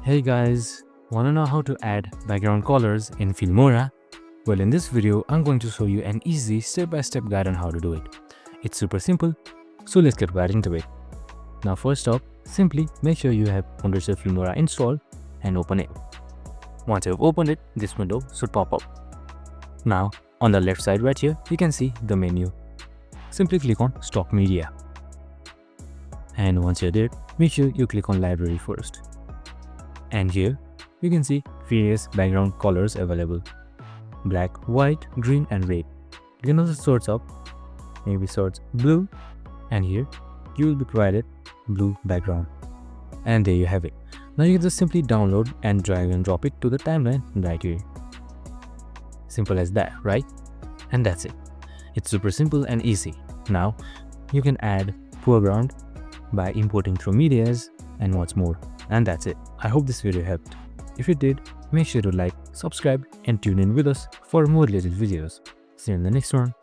Hey guys, wanna know how to add background colors in Filmora? Well, in this video, I'm going to show you an easy step-by-step guide on how to do it. It's super simple, so let's get right into it. Now first off, simply make sure you have Wondershare Filmora installed and open it. Once you've opened it, this window should pop up. Now, on the left side right here, you can see the menu. Simply click on Stock Media. And once you're there, make sure you click on Library first. And here, you can see various background colors available. Black, white, green and red. You can also search up, maybe search blue, and here you will be provided blue background. And there you have it. Now you can just simply download and drag and drop it to the timeline right here. Simple as that, right? And that's it. It's super simple and easy. Now you can add foreground by importing through medias and what's more. And that's it. I hope this video helped. If it did, make sure to like, subscribe and tune in with us for more related videos. See you in the next one.